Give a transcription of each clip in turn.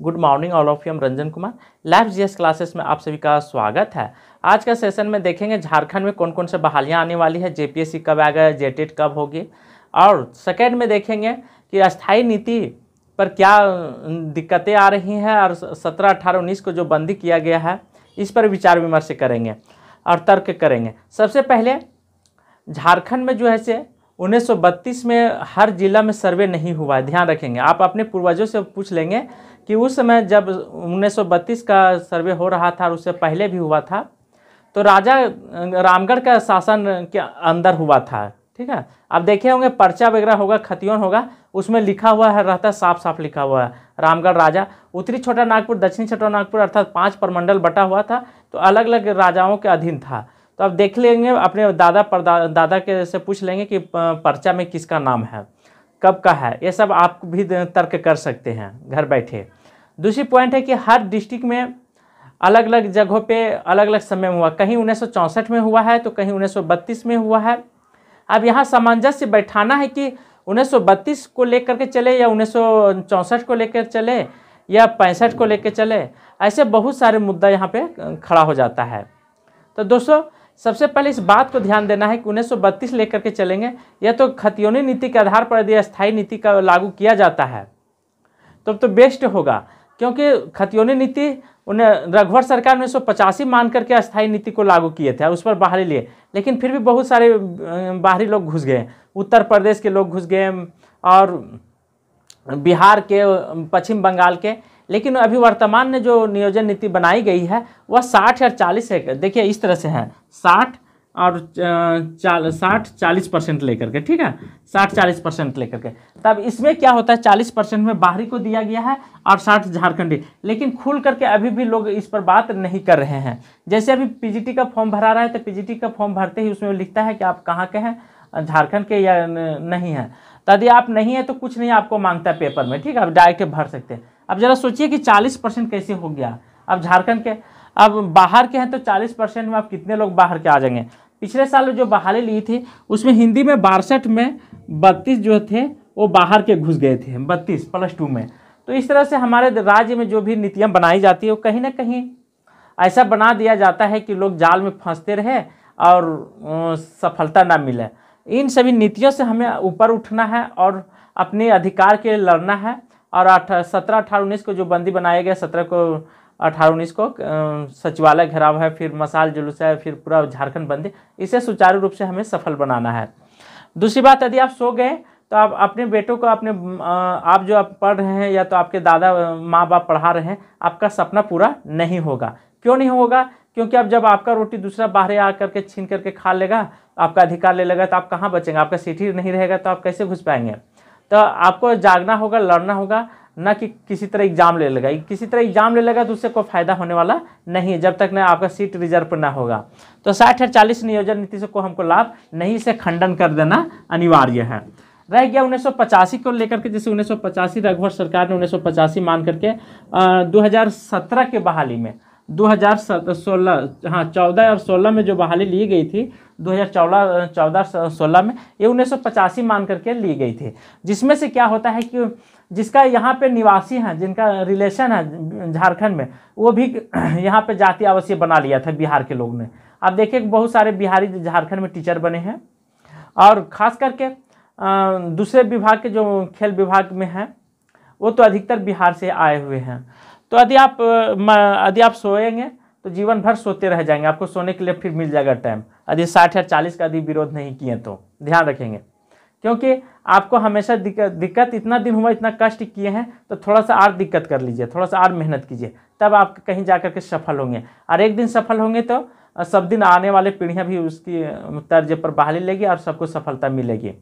Good morning all of you, Ranjan Kumar. Live GS classes में आप सभी का स्वागत है। आज का सेशन में देखेंगे झारखंड में कौन कौन से बहालियां आने वाली है, जेपीएससी कब आएगा, जेटेट कब होगी, और सेकेंड में देखेंगे कि अस्थायी नीति पर क्या दिक्कतें आ रही हैं और 17, 18, 19 को जो बंदी किया गया है इस पर विचार विमर्श करेंगे और तर्क करेंगे। सबसे पहले झारखंड में जो है से 1932 में हर जिला में सर्वे नहीं हुआ है, ध्यान रखेंगे। आप अपने पूर्वजों से पूछ लेंगे कि उस समय जब 1932 का सर्वे हो रहा था और उससे पहले भी हुआ था तो राजा रामगढ़ का शासन के अंदर हुआ था, ठीक है। आप देखे होंगे पर्चा वगैरह होगा, खतियोन होगा, उसमें लिखा हुआ है, रहता साफ साफ लिखा हुआ है रामगढ़ राजा, उत्तरी छोटा नागपुर, दक्षिणी छोटा नागपुर, अर्थात 5 प्रमंडल बटा हुआ था, तो अलग अलग राजाओं के अधीन था। तो आप देख लेंगे, अपने दादा परदादा के से पूछ लेंगे कि पर्चा में किसका नाम है, कब का है, ये सब आप भी तर्क कर सकते हैं घर बैठे। दूसरी पॉइंट है कि हर डिस्ट्रिक्ट में अलग अलग जगहों पे अलग अलग समय में हुआ, कहीं 1964 में हुआ है तो कहीं 1932 में हुआ है। अब यहाँ सामंजस्य बैठाना है कि 1932 को लेकर के चले या 1964 को लेकर चले या 65 को लेकर चले, ऐसे बहुत सारे मुद्दा यहाँ पे खड़ा हो जाता है। तो दोस्तों सबसे पहले इस बात को ध्यान देना है कि 1932 लेकर के चलेंगे या तो खतियोनी नीति के आधार पर यदि अस्थायी नीति का लागू किया जाता है तो बेस्ट होगा, क्योंकि खतियोनी नीति उन्हें रघुवर सरकार 1985 मान करके अस्थायी नीति को लागू किए थे, उस पर बहाली लिए, लेकिन फिर भी बहुत सारे बाहरी लोग घुस गए, उत्तर प्रदेश के लोग घुस गए और बिहार के, पश्चिम बंगाल के। लेकिन अभी वर्तमान में जो नियोजन नीति बनाई गई है वह 60 और 40 है, देखिए इस तरह से है, 60 और 40% लेकर के, ठीक है, 60-40% लेकर के। तब इसमें क्या होता है, 40% में बाहरी को दिया गया है और 60 झारखंडी, लेकिन खुल करके अभी भी लोग इस पर बात नहीं कर रहे हैं। जैसे अभी पीजीटी का फॉर्म भरा रहा है तो पीजीटी का फॉर्म भरते ही उसमें लिखता है कि आप कहाँ के हैं, झारखंड के या नहीं है। तो यदि आप नहीं है तो कुछ नहीं आपको मांगता है पेपर में, ठीक है, आप डायरेक्ट भर सकते हैं। अब जरा सोचिए कि 40% कैसे हो गया। अब झारखंड के, अब बाहर के हैं तो 40% में आप कितने लोग बाहर के आ जाएंगे। पिछले साल जो बहाली ली थी उसमें हिंदी में 62 में 32 जो थे वो बाहर के घुस गए थे, 32 +2 में। तो इस तरह से हमारे राज्य में जो भी नीतियाँ बनाई जाती है वो कहीं ना कहीं ऐसा बना दिया जाता है कि लोग जाल में फंसते रहे और सफलता ना मिले। इन सभी नीतियों से हमें ऊपर उठना है और अपने अधिकार के लिए लड़ना है। और 17, 18, 19 को जो बंदी बनाया गया, 17 को, 18, 19 को सचिवालय घेराव है, फिर मसाल जुलूस है, फिर पूरा झारखंड बंदी, इसे सुचारू रूप से हमें सफल बनाना है। दूसरी बात, यदि आप सो गए तो आप अपने बेटों को, अपने आप जो आप पढ़ रहे हैं या तो आपके दादा माँ बाप पढ़ा रहे हैं, आपका सपना पूरा नहीं होगा। क्यों नहीं होगा? क्योंकि अब जब आपका रोटी दूसरा बाहर आ करके छीन करके खा लेगा, आपका अधिकार ले लेगा, तो आप कहाँ बचेंगे? आपका सीट ही नहीं रहेगा तो आप कैसे घुस पाएंगे? तो आपको जागना होगा, लड़ना होगा, ना कि किसी तरह एग्जाम ले लेगा। किसी तरह एग्जाम ले लेगा तो उससे कोई फायदा होने वाला नहीं है जब तक ना आपका सीट रिजर्व पर ना होगा। तो 60 और 40 नियोजन नीति से को हमको लाभ नहीं, से खंडन कर देना अनिवार्य है। रह गया 1985 को लेकर के, जैसे 1985 रघुवर सरकार ने 1985 मान करके 2017 के बहाली में 2016, हाँ 14 और 16 में जो बहाली ली गई थी 2014-16 में, ये 1985 मान करके ली गई थी। जिसमें से क्या होता है कि जिसका यहाँ पे निवासी हैं, जिनका रिलेशन है झारखंड में, वो भी यहाँ पे जाति आवासीय बना लिया था बिहार के लोग ने। आप देखिए बहुत सारे बिहारी झारखंड में टीचर बने हैं, और ख़ास करके दूसरे विभाग के जो खेल विभाग में हैं वो तो अधिकतर बिहार से आए हुए हैं। तो यदि आप सोएंगे तो जीवन भर सोते रह जाएंगे, आपको सोने के लिए फिर मिल जाएगा टाइम, यदि 60 या 40 का यदि विरोध नहीं किए तो ध्यान रखेंगे। क्योंकि आपको हमेशा दिक्कत इतना दिन हुआ, इतना कष्ट किए हैं, तो थोड़ा सा और दिक्कत कर लीजिए, थोड़ा सा और मेहनत कीजिए, तब आप कहीं जा कर के सफल होंगे। और एक दिन सफल होंगे तो सब दिन आने वाले पीढ़ियाँ भी उसकी तर्ज पर बहाली लेगी और सबको सफलता मिलेगी।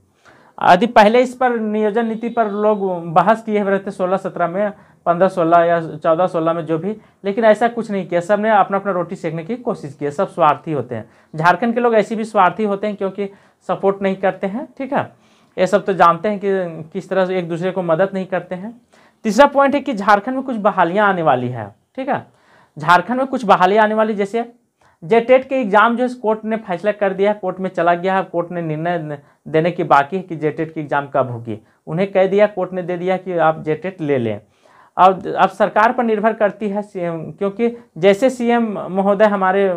यदि पहले इस पर नियोजन नीति पर लोग बहस किए हुए रहते 16-17 में, 15-16 या 14-16 में जो भी, लेकिन ऐसा कुछ नहीं किया, सब ने अपना अपना रोटी सेकने की कोशिश की। सब स्वार्थी होते हैं, झारखंड के लोग ऐसे भी स्वार्थी होते हैं क्योंकि सपोर्ट नहीं करते हैं, ठीक है, ये सब तो जानते हैं कि किस तरह से एक दूसरे को मदद नहीं करते हैं। तीसरा पॉइंट है कि झारखंड में कुछ बहालियाँ आने वाली है, ठीक है, झारखंड में कुछ बहालियाँ आने वाली, जैसे जेटेट के एग्ज़ाम जो है कोर्ट ने फैसला कर दिया है, कोर्ट में चला गया है, कोर्ट ने निर्णय देने की बाकी है कि जेटेट की एग्ज़ाम कब होगी। उन्हें कह दिया, कोर्ट ने दे दिया कि आप जेटेट ले लें। अब सरकार पर निर्भर करती है सीएम, क्योंकि जैसे सीएम महोदय हमारे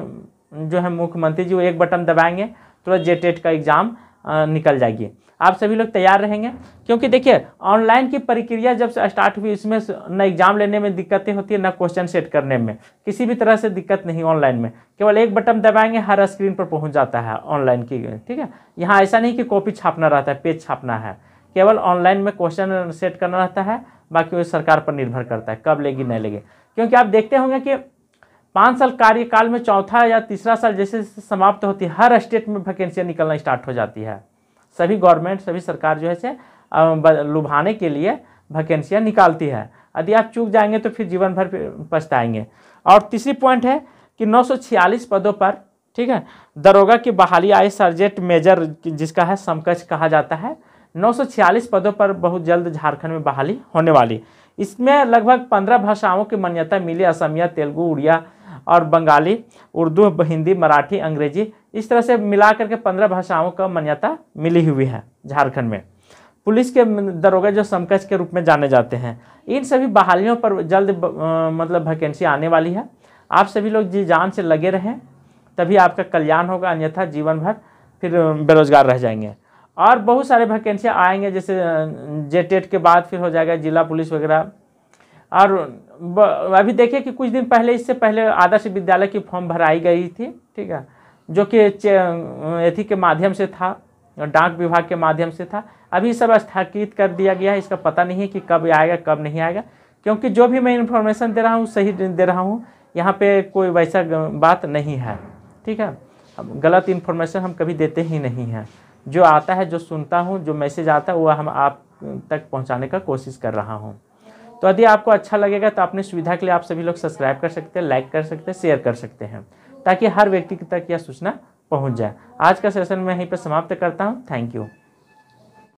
जो है मुख्यमंत्री जी वो एक बटन दबाएंगे तुरंत जेटेट का एग्ज़ाम निकल जाएगी। आप सभी लोग तैयार रहेंगे, क्योंकि देखिए ऑनलाइन की प्रक्रिया जब से स्टार्ट हुई इसमें न एग्ज़ाम लेने में दिक्कतें होती है, न क्वेश्चन सेट करने में किसी भी तरह से दिक्कत नहीं। ऑनलाइन में केवल एक बटन दबाएंगे हर स्क्रीन पर पहुंच जाता है ऑनलाइन की, ठीक है। यहाँ ऐसा नहीं कि कॉपी छापना रहता है, पेज छापना है, केवल ऑनलाइन में क्वेश्चन सेट करना रहता है। बाकी वो सरकार पर निर्भर करता है कब लेगी नहीं लेगी, क्योंकि आप देखते होंगे कि 5 साल कार्यकाल में चौथा या तीसरा साल जैसे समाप्त होती है हर स्टेट में वैकेंसियाँ निकलना स्टार्ट हो जाती है। सभी गवर्नमेंट सभी सरकार जो है से लुभाने के लिए वैकेंसियाँ निकालती है। यदि आप चूक जाएंगे तो फिर जीवन भर पछताएंगे। और तीसरी पॉइंट है कि 946 पदों पर, ठीक है, दरोगा की बहाली आई, सर्जेंट मेजर जिसका है समकक्ष कहा जाता है। 946 पदों पर बहुत जल्द झारखंड में बहाली होने वाली। इसमें लगभग 15 भाषाओं की मान्यता मिली, असमिया, तेलुगु, उड़िया और बंगाली, उर्दू, हिंदी, मराठी, अंग्रेजी, इस तरह से मिला करके 15 भाषाओं का मान्यता मिली हुई है झारखंड में। पुलिस के दरोगा जो समकक्ष के रूप में जाने जाते हैं, इन सभी बहालियों पर जल्द मतलब वैकेंसी आने वाली है। आप सभी लोग जी जान से लगे रहें, तभी आपका कल्याण होगा, अन्यथा जीवन भर फिर बेरोजगार रह जाएंगे। और बहुत सारे वैकेंसियाँ आएंगे, जैसे जेटेट के बाद फिर हो जाएगा जिला पुलिस वगैरह। और अभी देखिए कि कुछ दिन पहले, इससे पहले आदर्श विद्यालय की फॉर्म भराई गई थी, ठीक है, जो कि एथी के माध्यम से था, डाक विभाग के माध्यम से था। अभी सब स्थगित कर दिया गया है, इसका पता नहीं है कि कब आएगा कब नहीं आएगा, क्योंकि जो भी मैं इन्फॉर्मेशन दे रहा हूँ सही दे रहा हूँ, यहाँ पे कोई वैसा बात नहीं है, ठीक है। गलत इन्फॉर्मेशन हम कभी देते ही नहीं हैं। जो आता है, जो सुनता हूँ, जो मैसेज आता है वो हम आप तक पहुँचाने का कोशिश कर रहा हूँ। तो यदि आपको अच्छा लगेगा तो अपनी सुविधा के लिए आप सभी लोग सब्सक्राइब कर सकते हैं, लाइक कर सकते हैं, शेयर कर सकते हैं, ताकि हर व्यक्ति तक यह सूचना पहुंच जाए। आज का सेशन मैं यहीं पर समाप्त करता हूं। Thank you.